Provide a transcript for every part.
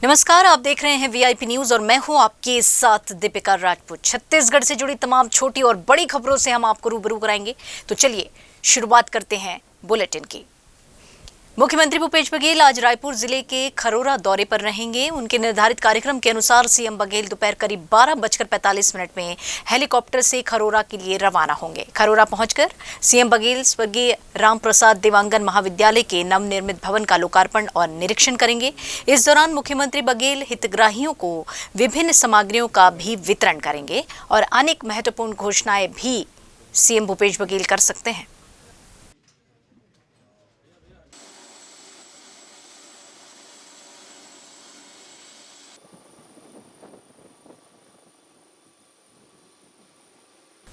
नमस्कार, आप देख रहे हैं वीआईपी न्यूज और मैं हूं आपके साथ दीपिका राजपूत। छत्तीसगढ़ से जुड़ी तमाम छोटी और बड़ी खबरों से हम आपको रूबरू कराएंगे। तो चलिए शुरुआत करते हैं बुलेटिन की। मुख्यमंत्री भूपेश बघेल आज रायपुर जिले के खरोरा दौरे पर रहेंगे। उनके निर्धारित कार्यक्रम के अनुसार सीएम बघेल दोपहर करीब 12:45 में हेलीकॉप्टर से खरोरा के लिए रवाना होंगे। खरोरा पहुंचकर सीएम बघेल स्वर्गीय रामप्रसाद देवांगन महाविद्यालय के नवनिर्मित भवन का लोकार्पण और निरीक्षण करेंगे। इस दौरान मुख्यमंत्री बघेल हितग्राहियों को विभिन्न सामग्रियों का भी वितरण करेंगे और अनेक महत्वपूर्ण घोषणाएं भी सीएम भूपेश बघेल कर सकते हैं।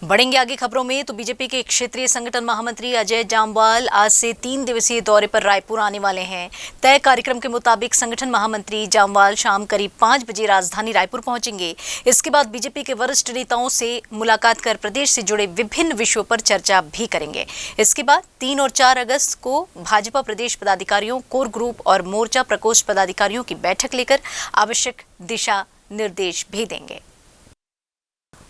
बढ़ेंगे आगे खबरों में तो बीजेपी के क्षेत्रीय संगठन महामंत्री अजय जामवाल आज से 3 दिवसीय दौरे पर रायपुर आने वाले हैं। तय कार्यक्रम के मुताबिक संगठन महामंत्री जामवाल शाम करीब 5 बजे राजधानी रायपुर पहुंचेंगे। इसके बाद बीजेपी के वरिष्ठ नेताओं से मुलाकात कर प्रदेश से जुड़े विभिन्न विषयों पर चर्चा भी करेंगे। इसके बाद 3 और 4 अगस्त को भाजपा प्रदेश पदाधिकारियों, कोर ग्रुप और मोर्चा प्रकोष्ठ पदाधिकारियों की बैठक लेकर आवश्यक दिशा निर्देश भी देंगे।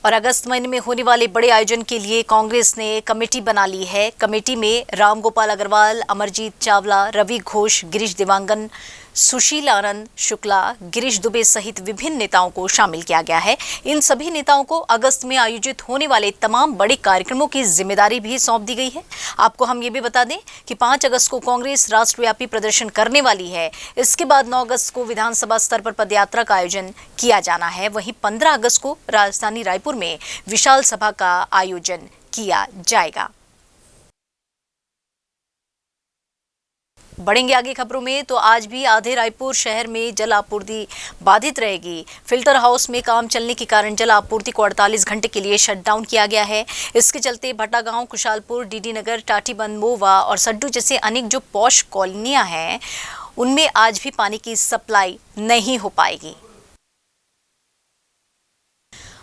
और अगस्त महीने में होने वाले बड़े आयोजन के लिए कांग्रेस ने कमेटी बना ली है। कमेटी में रामगोपाल अग्रवाल, अमरजीत चावला, रवि घोष, गिरीश देवांगन, सुशील आनंद शुक्ला, गिरीश दुबे सहित विभिन्न नेताओं को शामिल किया गया है। इन सभी नेताओं को अगस्त में आयोजित होने वाले तमाम बड़े कार्यक्रमों की जिम्मेदारी भी सौंप दी गई है। आपको हम ये भी बता दें कि 5 अगस्त को कांग्रेस राष्ट्रव्यापी प्रदर्शन करने वाली है। इसके बाद 9 अगस्त को विधानसभा स्तर पर पदयात्रा का आयोजन किया जाना है। वहीं 15 अगस्त को राजधानी रायपुर में विशाल सभा का आयोजन किया जाएगा। बढ़ेंगे आगे खबरों में तो आज भी आधे रायपुर शहर में जल आपूर्ति बाधित रहेगी। फिल्टर हाउस में काम चलने के कारण जल आपूर्ति को 48 घंटे के लिए शटडाउन किया गया है। इसके चलते भट्टागांव, कुशालपुर, डीडी नगर, टाटीबंध, मोवा और सड्डू जैसे अनेक जो पॉश कॉलोनियां हैं उनमें आज भी पानी की सप्लाई नहीं हो पाएगी।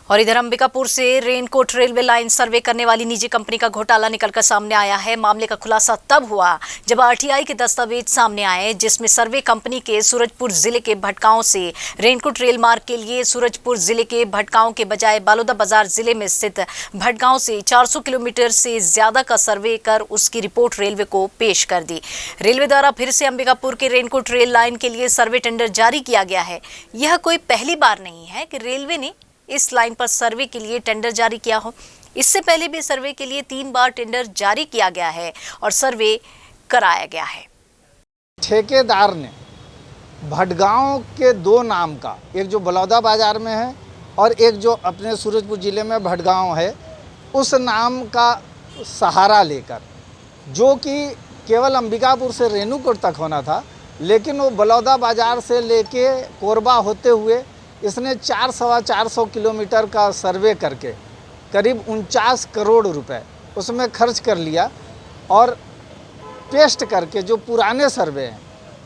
और इधर अंबिकापुर से रेनकोट रेलवे लाइन सर्वे करने वाली निजी कंपनी का घोटाला निकलकर सामने आया है। मामले का खुलासा तब हुआ जब आरटीआई के दस्तावेज सामने आए, जिसमें सर्वे कंपनी के सूरजपुर जिले के भटगांव से रेनकोट रेल मार्ग के लिए सूरजपुर जिले के भटगांव के बजाय बालोदा बाजार जिले में स्थित भटगांव से 400 किलोमीटर से ज्यादा का सर्वे कर उसकी रिपोर्ट रेलवे को पेश कर दी। रेलवे द्वारा फिर से अंबिकापुर के रेनकोट रेल लाइन के लिए सर्वे टेंडर जारी किया गया है। यह कोई पहली बार नहीं है कि रेलवे ने इस लाइन पर सर्वे के लिए टेंडर जारी किया हो। इससे पहले भी सर्वे के लिए 3 बार टेंडर जारी किया गया है और सर्वे कराया गया है। ठेकेदार ने भटगांव के 2 नाम का, एक जो बलौदा बाजार में है और एक जो अपने सूरजपुर जिले में भटगांव है, उस नाम का सहारा लेकर, जो कि केवल अंबिकापुर से रेणुकूट तक होना था, लेकिन वो बलौदा बाजार से लेके कोरबा होते हुए इसने 400 किलोमीटर का सर्वे करके करीब 49 करोड़ रुपए उसमें खर्च कर लिया और पेस्ट करके जो पुराने सर्वे हैं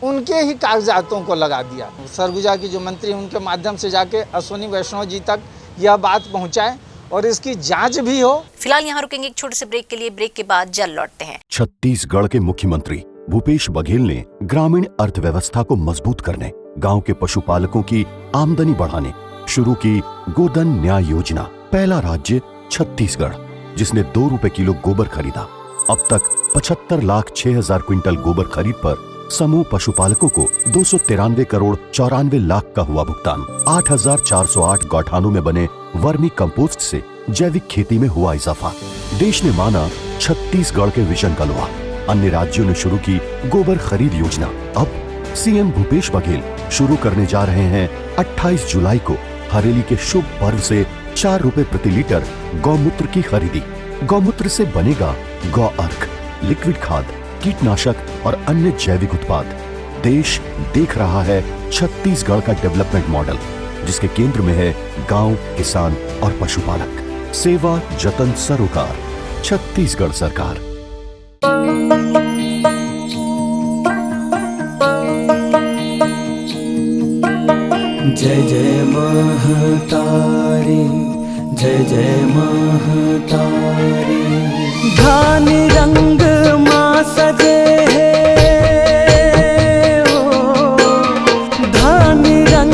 उनके ही कागजातों को लगा दिया। सरगुजा की जो मंत्री उनके माध्यम से जाके अश्विनी वैष्णव जी तक यह बात पहुंचाएं और इसकी जांच भी हो। फिलहाल यहाँ रुकेंगे एक छोटे से ब्रेक के लिए। ब्रेक के बाद जल्द लौटते हैं। छत्तीसगढ़ के मुख्यमंत्री भूपेश बघेल ने ग्रामीण अर्थव्यवस्था को मजबूत करने, गांव के पशुपालकों की आमदनी बढ़ाने शुरू की गोधन न्याय योजना। पहला राज्य छत्तीसगढ़, जिसने 2 रुपए किलो गोबर खरीदा। अब तक 75,06,000 क्विंटल गोबर खरीद पर समूह पशुपालकों को 293 करोड़ 94 लाख का हुआ भुगतान। 8,408 गौठानों में बने वर्मी कंपोस्ट से जैविक खेती में हुआ इजाफा। देश ने माना छत्तीसगढ़ के विजन का लोहा। अन्य राज्यों ने शुरू की गोबर खरीद योजना। अब सीएम भूपेश बघेल शुरू करने जा रहे हैं 28 जुलाई को हरेली के शुभ पर्व से 4 रुपए प्रति लीटर गौमूत्र की खरीदी। गौमूत्र से बनेगा गौ अर्क, लिक्विड खाद, कीटनाशक और अन्य जैविक उत्पाद। देश देख रहा है छत्तीसगढ़ का डेवलपमेंट मॉडल, जिसके केंद्र में है गांव, किसान और पशुपालक। सेवा जतन सरोकार, छत्तीसगढ़ सरकार। जय जय महतारी, जय जय महतारी। धान रंग माँ सजे है, धान रंग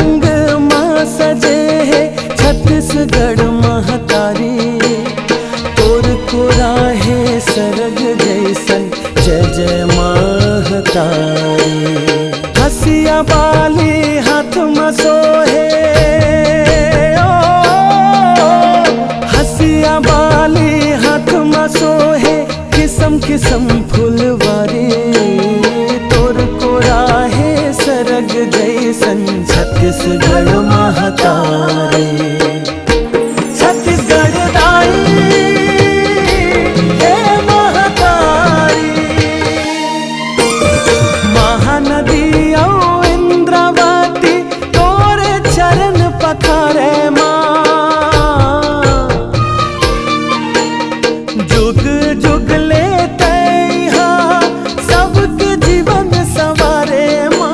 जीवन सवारे माँ।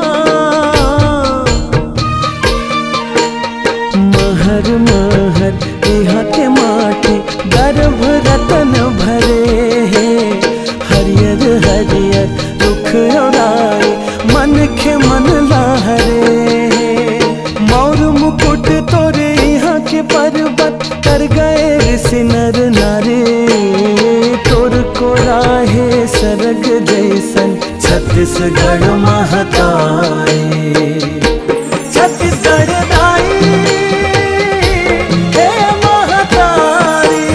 महर महर यहाँ के माटी गर्भ रतन भरे हैं। हरियर हरियर रुख उड़ाए मन के मन लहरे। मौर मुकुट तोरे यहाँ के पर्वत कर गए ऋषि नर नारे। तोर को राहे सरग जैसन छत्तीसगढ़ महताए। छत्तीसगढ़ दाई हे महतारी।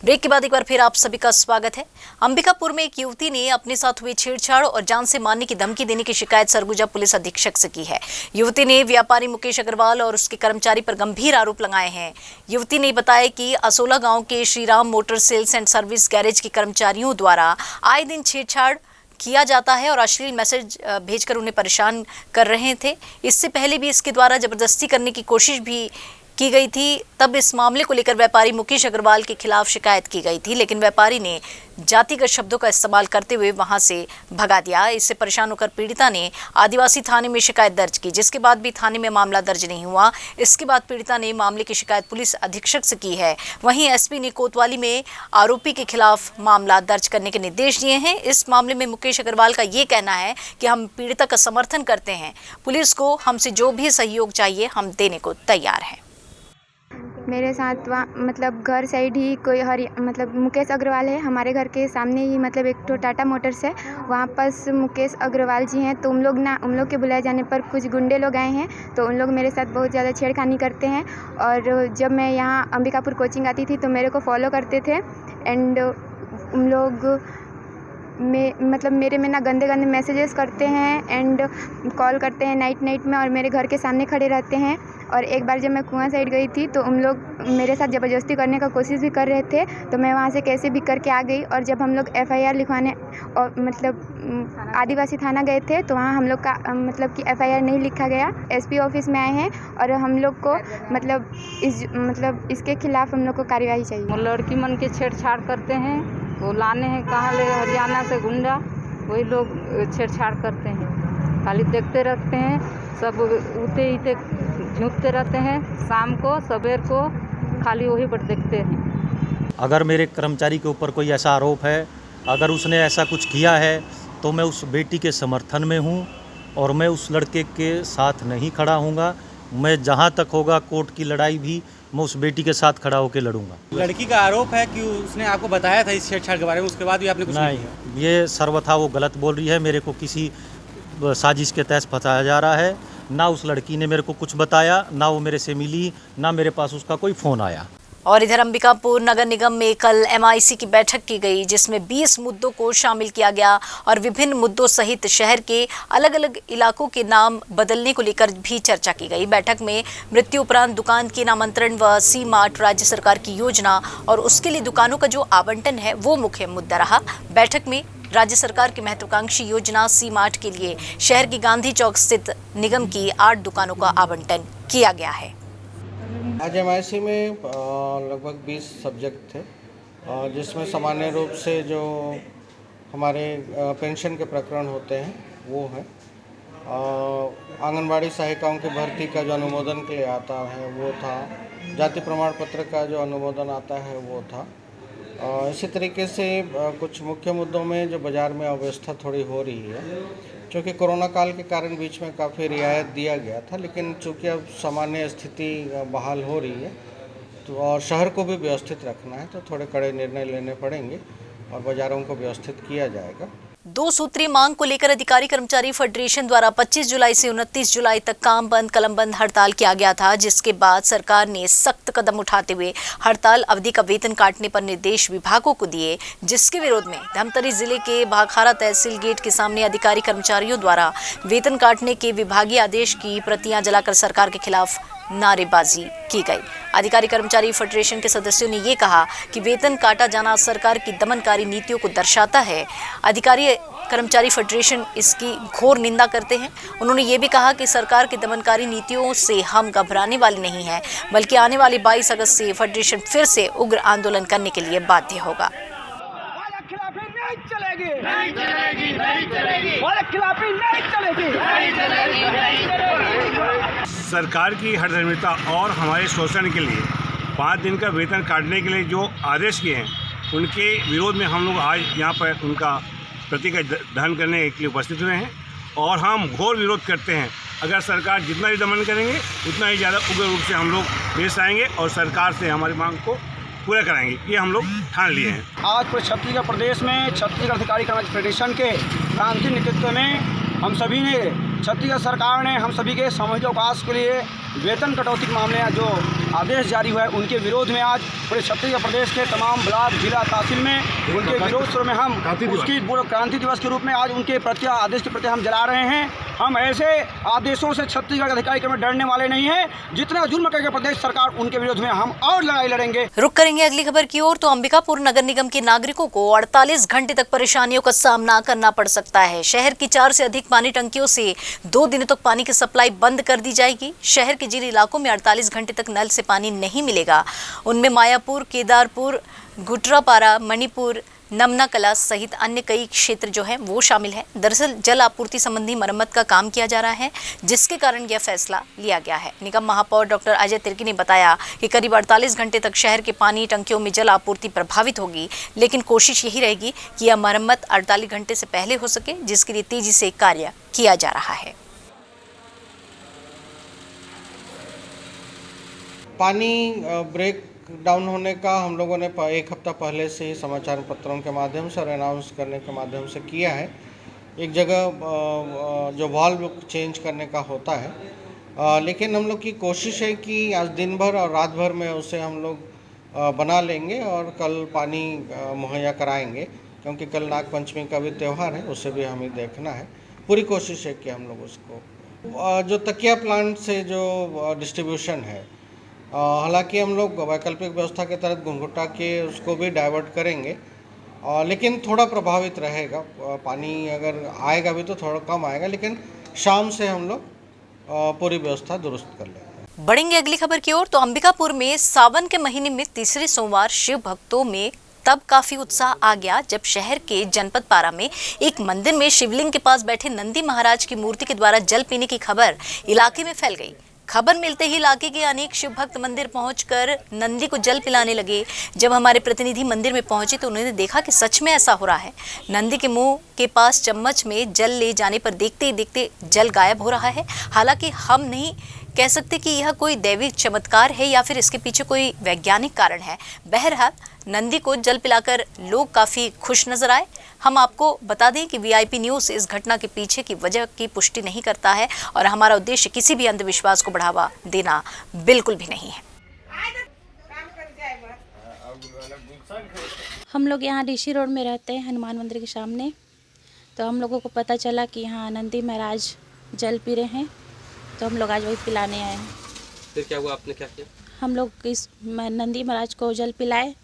ब्रेक के बाद एक बार फिर आप सभी का स्वागत है। अंबिकापुर में एक युवती ने अपने साथ हुई छेड़छाड़ और जान से मारने की धमकी देने की शिकायत सरगुजा पुलिस अधीक्षक से की है। युवती ने व्यापारी मुकेश अग्रवाल और उसके कर्मचारी पर गंभीर आरोप लगाए हैं। युवती ने बताया कि असोला गांव के Shriram motor sales and service garage के कर्मचारियों द्वारा आए दिन छेड़छाड़ किया जाता है और अश्लील मैसेज भेजकर उन्हें परेशान कर रहे थे। इससे पहले भी इसके द्वारा जबरदस्ती करने की कोशिश भी की गई थी। तब इस मामले को लेकर व्यापारी मुकेश अग्रवाल के खिलाफ शिकायत की गई थी, लेकिन व्यापारी ने जातिगत शब्दों का इस्तेमाल करते हुए वहां से भगा दिया। इससे परेशान होकर पीड़िता ने आदिवासी थाने में शिकायत दर्ज की, जिसके बाद भी थाने में मामला दर्ज नहीं हुआ। इसके बाद पीड़िता ने मामले की शिकायत पुलिस अधीक्षक से की है। वहीं एसपी ने कोतवाली में आरोपी के खिलाफ मामला दर्ज करने के निर्देश दिए हैं। इस मामले में मुकेश अग्रवाल का ये कहना है कि हम पीड़िता का समर्थन करते हैं, पुलिस को हमसे जो भी सहयोग चाहिए हम देने को तैयार हैं। मेरे साथ वहाँ मतलब घर साइड ही कोई मतलब मुकेश अग्रवाल है। हमारे घर के सामने ही मतलब एक तो टाटा मोटर्स है, वहाँ पास मुकेश अग्रवाल जी हैं। तो उन लोग के बुलाए जाने पर कुछ गुंडे लोग आए हैं, तो उन लोग मेरे साथ बहुत ज़्यादा छेड़खानी करते हैं। और जब मैं यहाँ अंबिकापुर कोचिंग आती थी तो मेरे को फॉलो करते थे। एंड उन लोग मतलब मेरे में ना गंदे गंदे मैसेजेस करते हैं एंड कॉल करते हैं नाइट में, और मेरे घर के सामने खड़े रहते हैं। और एक बार जब मैं कुआं साइड गई थी तो उन लोग मेरे साथ ज़बरदस्ती करने का कोशिश भी कर रहे थे, तो मैं वहाँ से कैसे भी करके आ गई। और जब हम लोग FIR लिखवाने और मतलब आदिवासी थाना गए थे तो वहाँ हम लोग का मतलब कि FIR नहीं लिखा गया। SP ऑफिस में आए हैं और हम लोग को मतलब इसके खिलाफ हम लोग को कार्यवाही चाहिए। लड़की मन के छेड़छाड़ करते हैं, वो लाने हैं कहाँ ले हरियाणा से गुंडा, वही लोग छेड़छाड़ करते हैं। खाली देखते रहते हैं, सब उते इते झुकते रहते हैं। शाम को सवेर को खाली वही पर देखते हैं। अगर मेरे कर्मचारी के ऊपर कोई ऐसा आरोप है, अगर उसने ऐसा कुछ किया है, तो मैं उस बेटी के समर्थन में हूँ और मैं उस लड़के के साथ नहीं खड़ा हूँगा। मैं जहाँ तक होगा कोर्ट की लड़ाई भी मैं उस बेटी के साथ खड़ा होकर लड़ूंगा। लड़की का आरोप है कि उसने आपको बताया था इस छेड़छाड़ के बारे में, उसके बाद भी आपने कुछ नहीं किया। ये सर्वथा वो गलत बोल रही है। मेरे को किसी साजिश के तहत फंसाया जा रहा है। ना उस लड़की ने मेरे को कुछ बताया, ना वो मेरे से मिली, ना मेरे पास उसका कोई फ़ोन आया। और इधर अंबिकापुर नगर निगम में कल MIC की बैठक की गई, जिसमें 20 मुद्दों को शामिल किया गया और विभिन्न मुद्दों सहित शहर के अलग अलग इलाकों के नाम बदलने को लेकर भी चर्चा की गई। बैठक में मृत्यु उपरांत दुकान के नामांतरण व C-Mart राज्य सरकार की योजना और उसके लिए दुकानों का जो आवंटन है वो मुख्य मुद्दा रहा। बैठक में राज्य सरकार की महत्वाकांक्षी योजना C-Mart के लिए शहर की गांधी चौक स्थित निगम की 8 दुकानों का आवंटन किया गया है। आज MIC में लगभग 20 सब्जेक्ट थे, जिसमें सामान्य रूप से जो हमारे पेंशन के प्रकरण होते हैं वो है। आंगनबाड़ी सहायिकाओं की भर्ती का जो अनुमोदन के लिए आता है वो था। जाति प्रमाण पत्र का जो अनुमोदन आता है वो था। इसी तरीके से कुछ मुख्य मुद्दों में जो बाज़ार में अव्यवस्था थोड़ी हो रही है, क्योंकि कोरोना काल के कारण बीच में काफ़ी रियायत दिया गया था, लेकिन चूँकि अब सामान्य स्थिति बहाल हो रही है तो और शहर को भी व्यवस्थित रखना है, तो थोड़े कड़े निर्णय लेने पड़ेंगे और बाज़ारों को व्यवस्थित किया जाएगा। 2 सूत्रीय मांग को लेकर अधिकारी कर्मचारी फेडरेशन द्वारा 25 जुलाई से 29 जुलाई तक काम बंद कलम बंद हड़ताल किया गया था, जिसके बाद सरकार ने सख्त कदम उठाते हुए हड़ताल अवधि का वेतन काटने पर निर्देश विभागों को दिए, जिसके विरोध में धमतरी जिले के भाखारा तहसील गेट के सामने अधिकारी कर्मचारियों द्वारा वेतन काटने के विभागीय आदेश की प्रतियां जलाकर सरकार के खिलाफ नारेबाजी की गई। अधिकारी कर्मचारी फेडरेशन के सदस्यों ने ये कहा कि वेतन काटा जाना सरकार की दमनकारी नीतियों को दर्शाता है। अधिकारी कर्मचारी फेडरेशन इसकी घोर निंदा करते हैं। उन्होंने ये भी कहा कि सरकार की दमनकारी नीतियों से हम घबराने वाले नहीं हैं, बल्कि आने वाली 22 अगस्त से फेडरेशन फिर से उग्र आंदोलन करने के लिए बाध्य होगा। खिलाफी नहीं चलेगी, नहीं चलेगी, नहीं चलेगी, वाले खिलाफी नहीं चलेगी, नहीं चलेगी, नहीं चलेगी। सरकार की हठधर्मिता और हमारे शोषण के लिए 5 दिन का वेतन काटने के लिए जो आदेश किए हैं, उनके विरोध में हम लोग आज यहाँ पर उनका प्रतीक दहन करने के लिए उपस्थित हुए हैं और हम घोर विरोध करते हैं। अगर सरकार जितना ही दमन करेंगे उतना ही ज़्यादा उग्र रूप से हम लोग पेश आएंगे और सरकार से हमारी मांग को पूरा कराएंगे, ये हम लोग ठान लिए हैं। आज पूरे छत्तीसगढ़ प्रदेश में छत्तीसगढ़ अधिकारी कर्मचारी फेडरेशन के क्रांति नेतृत्व में हम सभी ने, छत्तीसगढ़ सरकार ने हम सभी के सामूहिक अवकाश के लिए वेतन कटौती के मामले जो आदेश जारी हुआ है उनके विरोध में आज पूरे छत्तीसगढ़ प्रदेश के तमाम ब्लॉक, जिला, तहसील में उनके विरोध स्वरूप में हम उसकी क्रांति दिवस के रूप में आज उनके प्रति आदेश के प्रति हम जला रहे हैं। हम ऐसे आदेशों से छत्तीसगढ़ के अधिकारी में डरने वाले नहीं हैं। जितना जुल्म करेगी प्रदेश सरकार उनके विरोध में हम और लड़ाई लड़ेंगे। रुक करेंगे अगली खबर की ओर। तो अंबिकापुर नगर निगम के नागरिकों को 48 घंटे तक परेशानियों का सामना करना पड़ सकता है। शहर की 4 से अधिक पानी टंकियों से 2 दिनों तक पानी की सप्लाई बंद कर दी जाएगी। शहर के जिन इलाकों में 48 घंटे तक नल से पानी नहीं मिलेगा उनमें मायापुर, केदारपुर, गुटरापारा, मणिपुर, नमना कला सहित अन्य कई क्षेत्र जो हैं वो शामिल हैं। दरअसल जल आपूर्ति संबंधी मरम्मत का काम किया जा रहा है, जिसके कारण यह फैसला लिया गया है। निगम महापौर डॉक्टर अजय तिर्की ने बताया कि करीब 48 घंटे तक शहर के पानी टंकियों में जल आपूर्ति प्रभावित होगी, लेकिन कोशिश यही रहेगी कि यह मरम्मत 48 घंटे से पहले हो सके, जिसके लिए तेजी से कार्य किया जा रहा है। पानी ब्रेक डाउन होने का हम लोगों ने 1 हफ्ता पहले से ही समाचार पत्रों के माध्यम से और अनाउंस करने के माध्यम से किया है। एक जगह जो वाल्व चेंज करने का होता है, लेकिन हम लोग की कोशिश है कि आज दिन भर और रात भर में उसे हम लोग बना लेंगे और कल पानी मुहैया कराएंगे, क्योंकि कल नाग पंचमी का भी त्यौहार है, उसे भी हमें देखना है। पूरी कोशिश है कि हम लोग उसको जो तकिया प्लांट से जो डिस्ट्रीब्यूशन है, हालांकि हम लोग वैकल्पिक व्यवस्था के तहत घुंघुटा के उसको भी डाइवर्ट करेंगे, लेकिन थोड़ा प्रभावित रहेगा। पानी अगर आएगा भी तो थोड़ा कम आएगा, लेकिन शाम से हम लोग पूरी व्यवस्था दुरुस्त कर लेंगे। बढ़ेंगे अगली खबर की ओर। तो अंबिकापुर में सावन के महीने में तीसरे सोमवार शिव भक्तों में तब काफी उत्साह आ गया जब शहर के जनपद पारा में एक मंदिर में शिवलिंग के पास बैठे नंदी महाराज की मूर्ति के द्वारा जल पीने की खबर इलाके में फैल गई। खबर मिलते ही इलाके के अनेक शिव भक्त मंदिर पहुंचकर नंदी को जल पिलाने लगे। जब हमारे प्रतिनिधि मंदिर में पहुंचे तो उन्होंने देखा कि सच में ऐसा हो रहा है। नंदी के मुंह के पास चम्मच में जल ले जाने पर देखते ही देखते जल गायब हो रहा है। हालांकि हम नहीं कह सकते कि यह कोई दैविक चमत्कार है या फिर इसके पीछे कोई वैज्ञानिक कारण है। बहरहाल नंदी को जल पिलाकर लोग काफ़ी खुश नजर आए। हम आपको बता दें कि वीआईपी न्यूज़ इस घटना के पीछे की वजह की पुष्टि नहीं करता है और हमारा उद्देश्य किसी भी अंधविश्वास को बढ़ावा देना बिल्कुल भी नहीं है। हम लोग यहाँ डीसी रोड में रहते हैं, हनुमान मंदिर के सामने। तो हम लोगों को पता चला कि यहाँ नंदी महाराज जल पी रहे हैं, तो हम लोग आज वही पिलाने आए हैं। फिर क्या हुआ, आपने क्या किया? हम लोग इस नंदी महाराज को जल पिलाए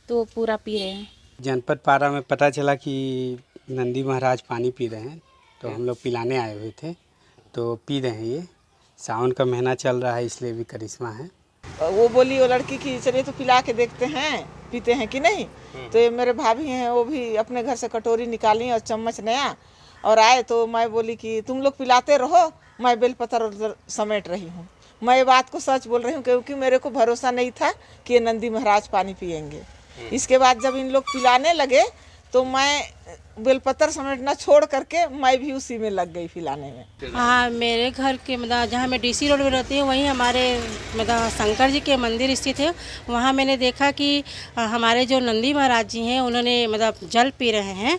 तो वो पूरा पी रहे हैं। जनपद पारा में पता चला कि नंदी महाराज पानी पी रहे हैं, तो हम लोग पिलाने आए हुए थे, तो पी रहे हैं। ये सावन का महीना चल रहा है, इसलिए भी करिश्मा है। वो बोली वो लड़की की चलिए तो पिला के देखते हैं पीते हैं कि नहीं। तो ये मेरे भाभी हैं, वो भी अपने घर से कटोरी निकाली और चम्मच नया और आए, तो मैं बोली कि तुम लोग पिलाते रहो, मैं बेलपत्र समेट रही हूँ। मैं ये बात को सच बोल रही हूँ, क्योंकि मेरे को भरोसा नहीं था कि ये नंदी महाराज पानी पियेंगे। इसके बाद जब इन लोग पिलाने लगे तो मैं बेलपत्र समेटना छोड़ करके मैं भी उसी में लग गई पिलाने में। हाँ, मेरे घर के मतलब जहाँ मैं डीसी रोड में रहती हूँ, वहीं हमारे मतलब शंकर जी के मंदिर स्थित है। वहाँ मैंने देखा कि हमारे जो नंदी महाराज जी हैं उन्होंने मतलब जल पी रहे हैं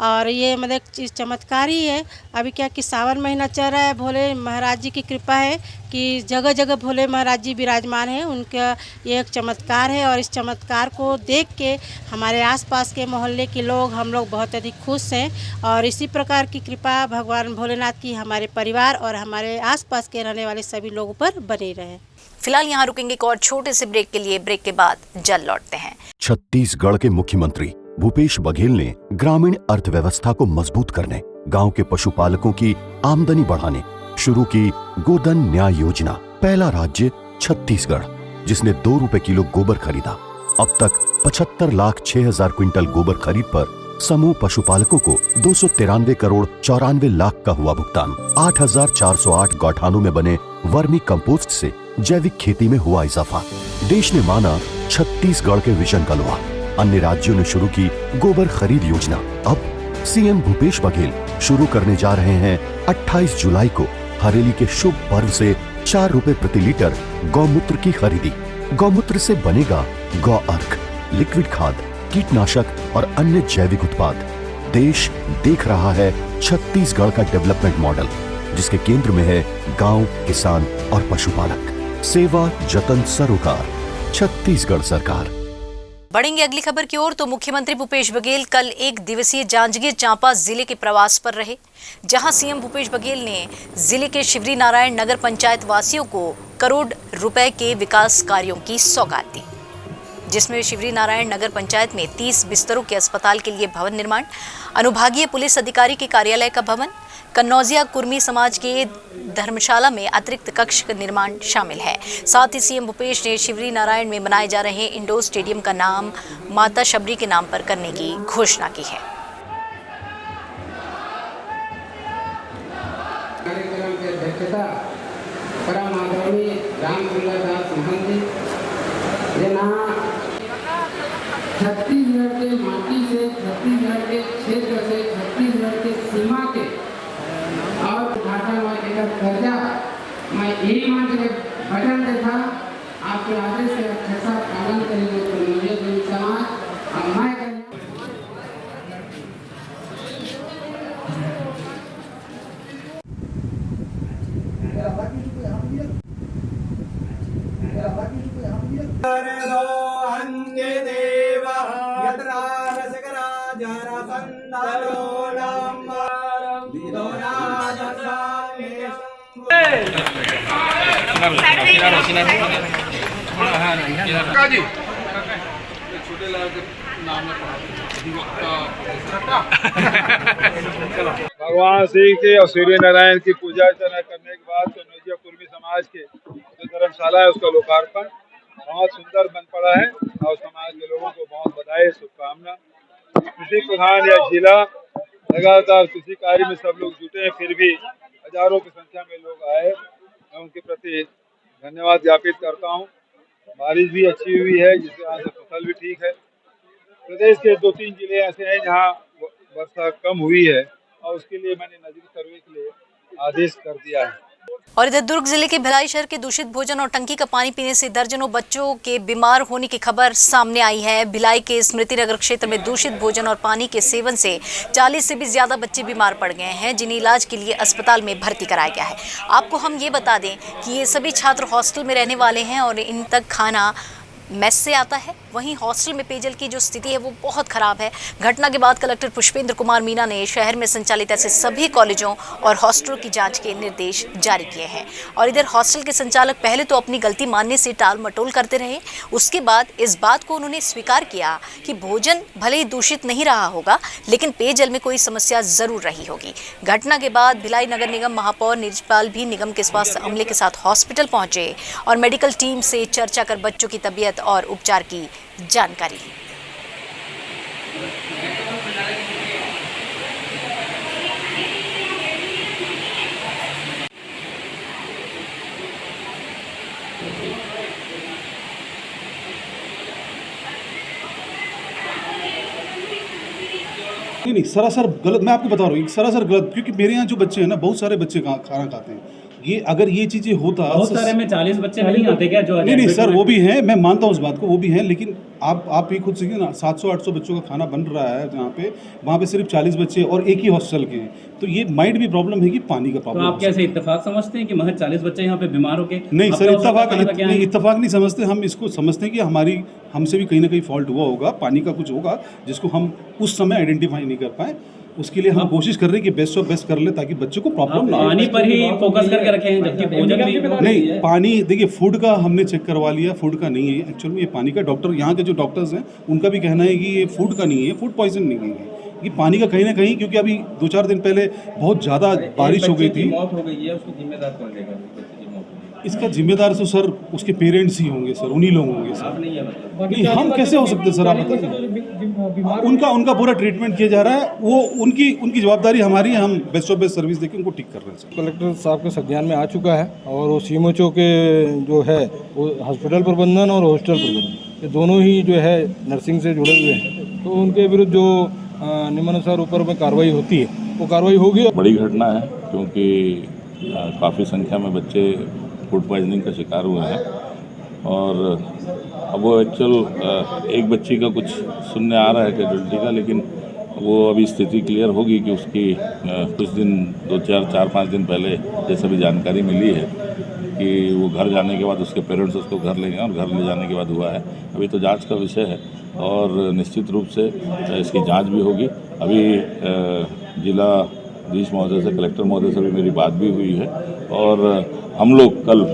और ये मतलब चमत्कार ही है। अभी क्या कि सावन महीना चल रहा है, भोले महाराज जी की कृपा है कि जगह जगह भोले महाराज जी विराजमान हैं। उनका ये एक चमत्कार है और इस चमत्कार को देख के हमारे आसपास के मोहल्ले के लोग, हम लोग बहुत अधिक खुश हैं और इसी प्रकार की कृपा भगवान भोलेनाथ की हमारे परिवार और हमारे आसपास के रहने वाले सभी लोगों पर बनी रहे। फिलहाल यहाँ रुकेंगे एक और छोटे से ब्रेक के लिए। ब्रेक के बाद जल्द लौटते हैं। छत्तीसगढ़ के मुख्यमंत्री भूपेश बघेल ने ग्रामीण अर्थव्यवस्था को मजबूत करने, गांव के पशुपालकों की आमदनी बढ़ाने शुरू की गोधन न्याय योजना। पहला राज्य छत्तीसगढ़ जिसने 2 रुपए किलो गोबर खरीदा। अब तक 75,06,000 क्विंटल गोबर खरीद पर समूह पशुपालकों को 293 करोड़ 94 लाख का हुआ भुगतान। 8,408 गौठानों में बने वर्मी कंपोस्ट से जैविक खेती में हुआ इजाफा। देश ने माना छत्तीसगढ़ के विजन का लोहा। अन्य राज्यों ने शुरू की गोबर खरीद योजना। अब सीएम भूपेश बघेल शुरू करने जा रहे हैं 28 जुलाई को हरेली के शुभ पर्व से 4 रुपए प्रति लीटर गौमूत्र की खरीदी। गौमूत्र से बनेगा गौ अर्क, लिक्विड खाद, कीटनाशक और अन्य जैविक उत्पाद। देश देख रहा है छत्तीसगढ़ का डेवलपमेंट मॉडल, जिसके केंद्र में है गांव, किसान और पशुपालक। सेवा, जतन, सरोकार। छत्तीसगढ़ सरकार। बढ़ेंगे अगली खबर की ओर। तो मुख्यमंत्री भूपेश बघेल कल 1 दिवसीय जांजगीर चांपा जिले के प्रवास पर रहे, जहां सीएम भूपेश बघेल ने जिले के शिवरी नारायण नगर पंचायत वासियों को करोड़ रुपए के विकास कार्यों की सौगात दी, जिसमें शिवरी नारायण नगर पंचायत में 30 बिस्तरों के अस्पताल के लिए भवन निर्माण, अनुभागीय पुलिस अधिकारी के कार्यालय का भवन, कन्नौजिया कुर्मी समाज के धर्मशाला में अतिरिक्त कक्ष का निर्माण शामिल है। साथ ही सीएम भूपेश ने शिवरी नारायण में बनाए जा रहे इंडोर स्टेडियम का नाम माता शबरी के नाम पर करने की घोषणा की है। कार्यक्रम की अध्यक्षता परम आदरणीय रामचंद्र दास महंत छत्तीसगढ़ के माटी से, छत्तीसगढ़ के क्षेत्र से, छत्तीसगढ़ के सीमा के और भाषा में कर्जा मैं यही मान के बदल देता आपके आदेश से अच्छा पालन करेंगे तो मुझे समाज और मैं भगवान श्री के और सूर्य नारायण की पूजा अर्चना करने के बाद कन्नौजिया कुर्मी समाज के जो धर्मशाला है उसका लोकार्पण बहुत सुंदर बन पड़ा है और समाज के लोगों को बहुत बधाई, शुभकामना। कृषि प्रधान या जिला लगातार कृषि कार्य में सब लोग जुटे हैं, फिर भी हजारों की संख्या में लोग आए। मैं उनके प्रति धन्यवाद ज्ञापित करता हूँ। बारिश भी अच्छी हुई है, जिससे यहाँ से फसल भी ठीक है। प्रदेश के 2-3 जिले ऐसे हैं जहाँ वर्षा कम हुई है और उसके लिए मैंने नजदीकी सर्वे के लिए आदेश कर दिया है। और इधर दुर्ग जिले के भिलाई शहर के दूषित भोजन और टंकी का पानी पीने से दर्जनों बच्चों के बीमार होने की खबर सामने आई है। भिलाई के स्मृति नगर क्षेत्र में दूषित भोजन और पानी के सेवन से 40 से भी ज्यादा बच्चे बीमार पड़ गए हैं, जिन्हें इलाज के लिए अस्पताल में भर्ती कराया गया है। आपको हम ये बता दें कि ये सभी छात्र हॉस्टल में रहने वाले हैं और इन तक खाना मेस से आता है। वहीं हॉस्टल में पेयजल की जो स्थिति है वो बहुत खराब है। घटना के बाद कलेक्टर पुष्पेंद्र कुमार मीना ने शहर में संचालित ऐसे सभी कॉलेजों और हॉस्टलों की जांच के निर्देश जारी किए हैं। और इधर हॉस्टल के संचालक पहले तो अपनी गलती मानने से टाल मटोल करते रहे, उसके बाद इस बात को उन्होंने स्वीकार किया कि भोजन भले ही दूषित नहीं रहा होगा, लेकिन पेयजल में कोई समस्या जरूर रही होगी। घटना के बाद भिलाई नगर निगम महापौर नीरजपाल भी निगम के स्वास्थ्य अमले के साथ हॉस्पिटल पहुंचे और मेडिकल टीम से चर्चा कर बच्चों की तबीयत और उपचार की जानकारी ली। नहीं, सरासर गलत। मैं आपको बता रहा हूँ, सरासर गलत, क्योंकि मेरे यहाँ जो बच्चे हैं ना, बहुत सारे बच्चे खाना खाते हैं। ये अगर ये चीज़ें होता, बहुत सारे में 40 बच्चे नहीं आते क्या? जो नहीं सर, वो भी हैं, मैं मानता हूँ उस बात को, वो भी हैं, लेकिन आप ही खुद सीखिए ना, 700-800 बच्चों का खाना बन रहा है जहाँ पे, वहाँ पे सिर्फ 40 बच्चे और एक ही हॉस्टल के हैं, तो ये माइट भी प्रॉब्लम है कि पानी का प्रॉब्लम। तो आप कैसे इत्तेफाक समझते हैं कि महज 40 बच्चे यहाँ पे बीमार होके? नहीं सर, इत्तेफाक नहीं समझते हम, इसको समझते हैं कि हमसे भी कहीं ना कहीं फॉल्ट हुआ होगा, पानी का कुछ होगा जिसको हम उस समय आइडेंटिफाई नहीं कर पाए। उसके लिए हम कोशिश कर रहे हैं कि बेस्ट ऑफ बेस्ट कर ले ताकि बच्चों को प्रॉब्लम ना हो। पानी पर ही फोकस करके रखे हैं, जबकि भोजन भी नहीं। पानी देखिए, फूड का हमने चेक करवा लिया, फूड का नहीं है एक्चुअल में, ये पानी का। डॉक्टर यहाँ के जो डॉक्टर्स हैं उनका भी कहना है कि ये फूड का नहीं है, फूड पॉइजन नहीं है, कि पानी का कहीं ना कहीं, क्योंकि अभी 2-4 दिन पहले बहुत ज़्यादा बारिश हो गई थी। मौत हो गई है, उसको जिम्मेदार कौन लेगा? इसका जिम्मेदार तो सर उसके पेरेंट्स ही होंगे सर, उन्हीं लोग होंगे सर। नहीं हम कैसे हो सकते सर, आप बताइए। उनका पूरा ट्रीटमेंट किया जा रहा है, वो उनकी जवाबदारी हमारी है, हम बेस्ट ऑफ बेस्ट सर्विस देके उनको ठीक कर रहे हैं सर। कलेक्टर साहब के संज्ञान में आ चुका है और वो सीएमएचओ के जो है वो हॉस्पिटल प्रबंधन और हॉस्टल प्रबंधन ये दोनों ही जो है नर्सिंग से जुड़े हुए हैं, तो उनके विरुद्ध जो नियमानुसार ऊपर में कार्रवाई होती है वो कार्रवाई होगी। बड़ी घटना है क्योंकि काफ़ी संख्या में बच्चे फूड पॉइजनिंग का शिकार हुए हैं और अब वो एक्चुअल एक बच्ची का कुछ सुनने आ रहा है कैजुअलिटी का, लेकिन वो अभी स्थिति क्लियर होगी कि उसकी कुछ दिन 4-5 दिन पहले जैसे भी जानकारी मिली है कि वो घर जाने के बाद उसके पेरेंट्स उसको घर ले गए और घर ले जाने के बाद हुआ है। अभी तो जांच का विषय है और निश्चित रूप से इसकी जांच भी होगी। अभी जिलाधीश महोदय से, कलेक्टर महोदय से भी मेरी बात भी हुई है और हम लोग कल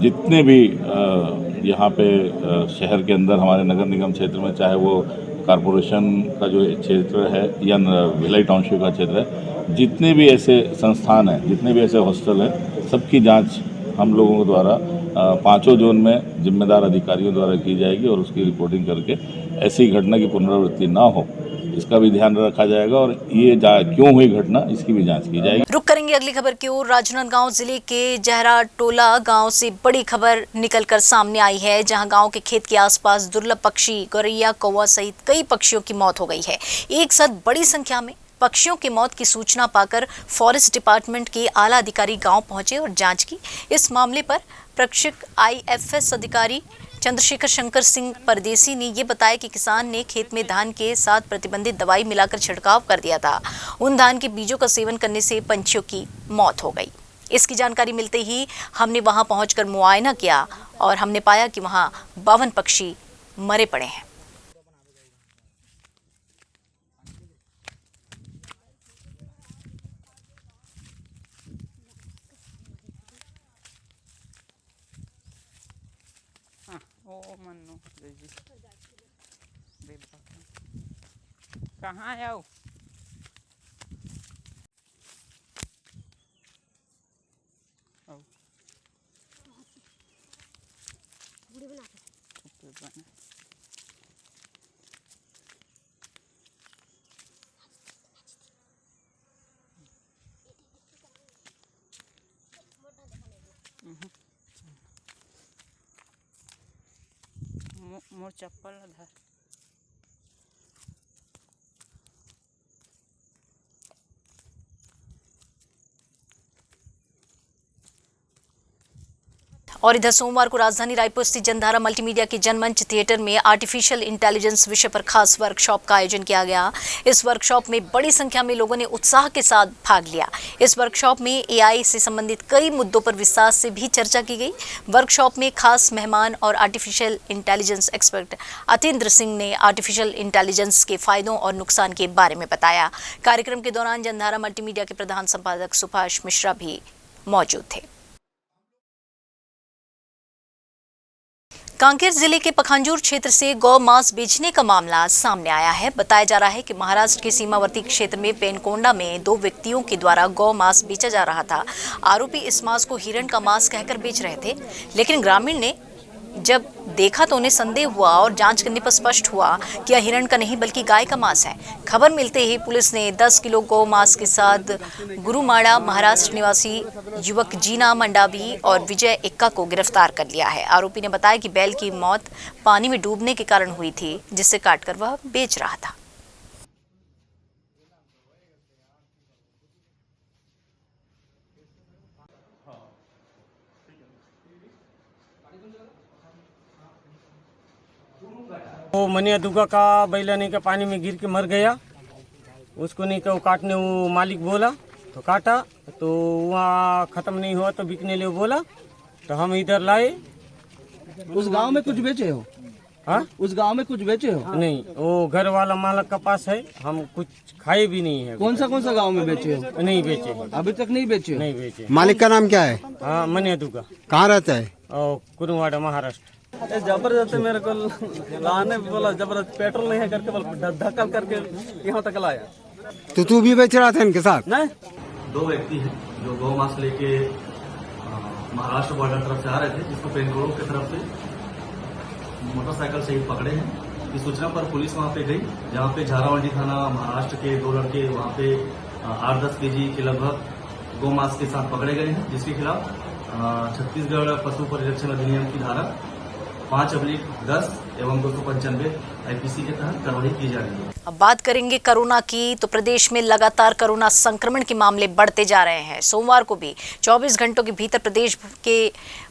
जितने भी यहाँ पे शहर के अंदर हमारे नगर निगम क्षेत्र में, चाहे वो कॉरपोरेशन का जो क्षेत्र है या भिलाई टाउनशिप का क्षेत्र है, जितने भी ऐसे संस्थान हैं, जितने भी ऐसे हॉस्टल हैं, सबकी जांच हम लोगों द्वारा 5 जोन में जिम्मेदार अधिकारियों द्वारा की जाएगी और उसकी रिपोर्टिंग करके ऐसी घटना की पुनरावृत्ति ना हो इसका भी ध्यान रखा जाएगा और ये क्यों हुई घटना इसकी भी जांच की जाएगी। रुक करेंगे अगली खबर की ओर। राजनांदगांव जिले के जहरा टोला गांव से बड़ी खबर निकलकर सामने आई है, जहां गांव के खेत के आसपास दुर्लभ पक्षी गौरैया, कौवा सहित कई पक्षियों की मौत हो गई है। एक साथ बड़ी संख्या में पक्षियों की मौत की सूचना पाकर फॉरेस्ट डिपार्टमेंट के आला अधिकारी गांव पहुंचे और जांच की। इस मामले पर प्रशिक्षक IFS अधिकारी चंद्रशेखर शंकर सिंह परदेसी ने ये बताया कि किसान ने खेत में धान के साथ प्रतिबंधित दवाई मिलाकर छिड़काव कर दिया था। उन धान के बीजों का सेवन करने से पंछियों की मौत हो गई। इसकी जानकारी मिलते ही हमने वहां पहुंचकर मुआयना किया और हमने पाया कि वहां 52 पक्षी मरे पड़े हैं। कहाँ आओ? मोर चप्पल धर। और इधर सोमवार को राजधानी रायपुर स्थित जनधारा मल्टीमीडिया के जनमंच थिएटर में आर्टिफिशियल इंटेलिजेंस विषय पर खास वर्कशॉप का आयोजन किया गया। इस वर्कशॉप में बड़ी संख्या में लोगों ने उत्साह के साथ भाग लिया। इस वर्कशॉप में AI से संबंधित कई मुद्दों पर विस्तार से भी चर्चा की गई। वर्कशॉप में खास मेहमान और artificial intelligence expert Atindra Singh ने आर्टिफिशियल इंटेलिजेंस के फायदों और नुकसान के बारे में बताया। कार्यक्रम के दौरान जनधारा मल्टीमीडिया के प्रधान संपादक सुभाष मिश्रा भी मौजूद थे। कांकेर जिले के पखांजूर क्षेत्र से गौ मांस बेचने का मामला सामने आया है। बताया जा रहा है कि महाराष्ट्र के सीमावर्ती क्षेत्र में पेनकोंडा में 2 व्यक्तियों के द्वारा गौ मांस बेचा जा रहा था। आरोपी इस मांस को हिरण का मांस कहकर बेच रहे थे, लेकिन ग्रामीण ने जब देखा तो उन्हें संदेह हुआ और जांच करने पर स्पष्ट हुआ कि यह हिरण का नहीं बल्कि गाय का मांस है। खबर मिलते ही पुलिस ने 10 किलो गौ मांस के साथ गुरुमाड़ा महाराष्ट्र निवासी युवक जीना मंडावी और विजय एक्का को गिरफ्तार कर लिया है। आरोपी ने बताया कि बैल की मौत पानी में डूबने के कारण हुई थी, जिससे काटकर वह बेच रहा था। वो मनिया दुगा का बैला नहीं का पानी में गिर के मर गया। उसको नहीं का वो काटने वो मालिक बोला तो काटा, तो वहाँ ख़त्म नहीं हुआ तो बिकने लिए बोला, तो हम इधर लाए। उस गांव में कुछ बेचे हो? हाँ, उस गांव में कुछ बेचे हो? नहीं, वो घर वाला मालक का पास है, हम कुछ खाए भी नहीं है। कौन सा गांव में बेचे हो? नहीं बेचे, अभी तक नहीं बेचे? नहीं बेचे। मालिक का नाम क्या है? हाँ, मनिया दुगा। कहाँ रहता है? कुरुवाड़ा महाराष्ट्र। जबरदस्ती मेरे को लाने बोला, जबरदस्त पेट्रोल नहीं है करके धक्का करके यहाँ तक लाया। तो तू भी बेच रहा था इनके साथ? नहीं, 2 व्यक्ति हैं जो गौ मांस लेके महाराष्ट्र बॉर्डर तरफ से आ रहे थे, जिसको पेनकोड़ों की तरफ से मोटरसाइकिल से ही पकड़े हैं। इस सूचना पर पुलिस वहां पे गई, जहां पे झारावंडी थाना महाराष्ट्र के 2 लड़के वहां पे 8-10 केजी के लगभग गोमांस के साथ पकड़े गए हैं, जिसके खिलाफ छत्तीसगढ़ पशु परिरक्षण अधिनियम की धारा 5/10 एवं 295 आईपीसी के तहत कार्रवाई की जा रही है। अब बात करेंगे कोरोना की। तो प्रदेश में लगातार कोरोना संक्रमण के मामले बढ़ते जा रहे हैं। सोमवार को भी 24 घंटों के भीतर प्रदेश के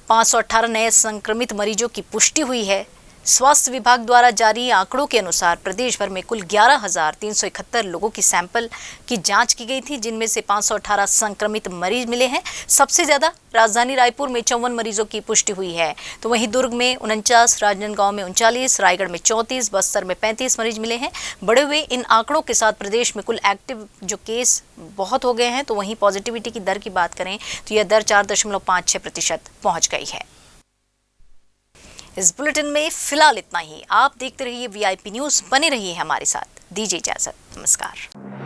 518 नए संक्रमित मरीजों की पुष्टि हुई है। स्वास्थ्य विभाग द्वारा जारी आंकड़ों के अनुसार प्रदेश भर में कुल 11,371 लोगों की सैंपल की जांच की गई थी, जिनमें से 518 संक्रमित मरीज मिले हैं। सबसे ज्यादा राजधानी रायपुर में 54 मरीजों की पुष्टि हुई है, तो वहीं दुर्ग में 49, राजनांदगांव में 39, रायगढ़ में 34, बस्तर में 35 मरीज मिले हैं। बढ़े हुए इन आंकड़ों के साथ प्रदेश में कुल एक्टिव जो केस बहुत हो गए हैं, तो वहीं पॉजिटिविटी की दर की बात करें तो यह दर 4.56% पहुंच गई है। इस बुलेटिन में फिलहाल इतना ही। आप देखते रहिए VIP न्यूज़, बने रहिए हमारे साथ। दीजिए इजाजत, नमस्कार।